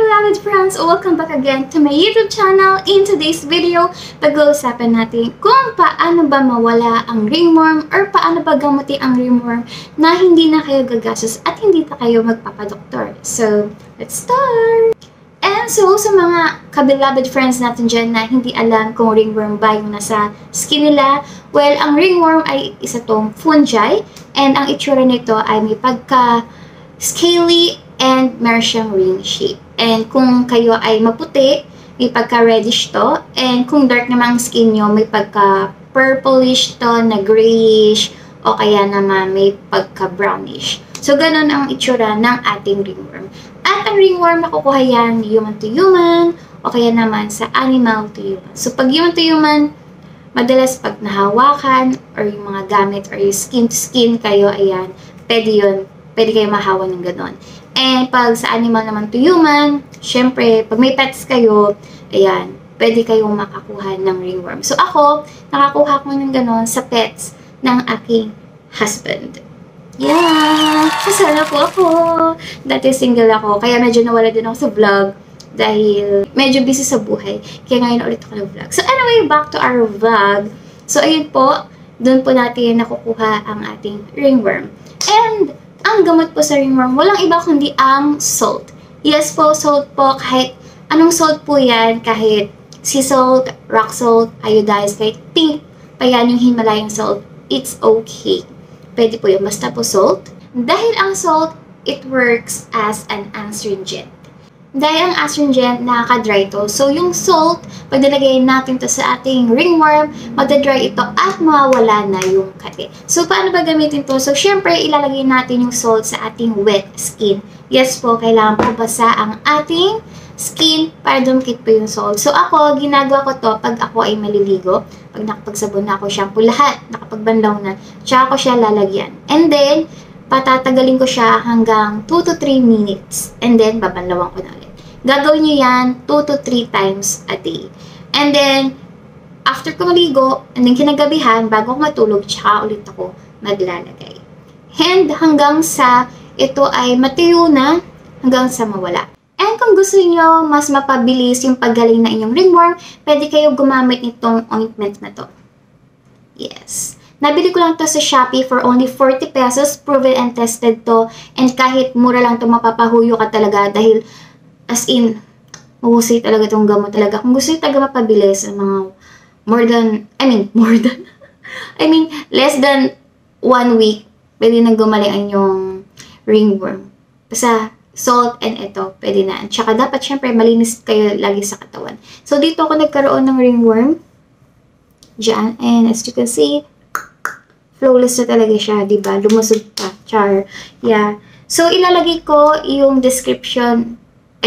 beloved friends! Welcome back again to my YouTube channel. In today's video, pag-uusapan natin kung paano ba mawala ang ringworm or paano ba gamutin ang ringworm na hindi na kayo gagastos at hindi na kayo magpapadoktor. So, let's start! And so, sa mga ka-beloved friends natin dyan na hindi alam kung ringworm ba yung nasa skin nila, well, ang ringworm ay isa tong fungi and ang itsura nito ay may pagka-scaly and meron siyang ring shape. And kung kayo ay maputi, may pagka-reddish to. And kung dark naman ang skin nyo, may pagka-purplish to, na grayish, o kaya naman may pagka-brownish. So, ganun ang itsura ng ating ringworm. At ang ringworm, nakukuha yan human to human, o kaya naman sa animal to human. So, pag human to human, madalas pag nahawakan, or yung mga gamit, or yung skin to skin kayo, ayan, pwede kayo mahawa ng ganon. And pag sa animal naman to human, syempre, pag may pets kayo, ayan, pwede kayong makakuha ng ringworm. So ako, nakakuha ko ng ganon sa pets ng aking husband. Yeah! Kasala po ako. Dati single ako, kaya medyo nawala din ako sa vlog dahil medyo busy sa buhay. Kaya ngayon ulit ako ng vlog. So anyway, back to our vlog. So ayun po, doon po natin nakukuha ang ating ringworm. And ang gamot po sa ringworm, walang iba kundi ang salt. Yes po, salt po. Kahit anong salt po yan, kahit sea salt, rock salt, iodized, kahit pink pa yan yung Himalayan salt, it's okay. Pwede po yun, basta po salt. Dahil ang salt, it works as an astringent. Dahil ang astringent, nakaka-dry to. So, yung salt, pag nilagay natin to sa ating ringworm, magda-dry ito at mawawala na yung kate. So, paano ba gamitin to? So, syempre, ilalagay natin yung salt sa ating wet skin. Yes po, kailangan po basa ang ating skin para dumikit po yung salt. So, ako, ginagawa ko to pag ako ay maliligo. Pag nakapagsabon na ako, shampoo lahat, nakapagbanlaw na, tsaka ko siya lalagyan. And then, patatagalin ko siya hanggang 2 to 3 minutes. And then, babanlawan ko na ulit. Gagawin nyo yan 2 to 3 times a day. And then, after ko maligo, and then kinagabihan, bago ako matulog, tsaka ulit ako maglalagay. And hanggang sa ito ay matuyo na, hanggang sa mawala. And kung gusto niyo mas mapabilis yung paggaling na inyong ringworm, pwede kayo gumamit nitong ointment na to. Yes. Nabili ko lang to sa Shopee for only 40 pesos. Proven and tested to. And kahit mura lang to, mapapahuyo ka talaga dahil as in, mahusay talaga itong gamot talaga. Kung gusto nyo talaga mapabilis, mga less than 1 week, pwede nang gumaling ang inyong ringworm. Basta, salt and ito, pwede na. Tsaka dapat, syempre, malinis kayo lagi sa katawan. So, dito ako nagkaroon ng ringworm. Diyan. And as you can see, flawless na talaga siya, diba? Lumusog pa. Char. Yeah. So, ilalagay ko yung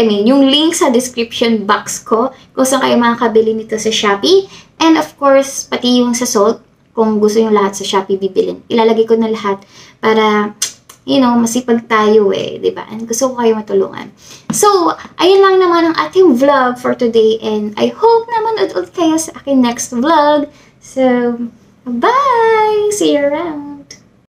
yung link sa description box ko kung saan kayo makakabili nito sa Shopee. And of course, pati yung sa salt, kung gusto nyo lahat sa Shopee bibilin. Ilalagay ko na lahat para, masipag tayo diba? And gusto ko kayo matulungan. So, ayun lang naman ang ating vlog for today. And I hope naman ulit kayo sa aking next vlog. So, bye! See you around!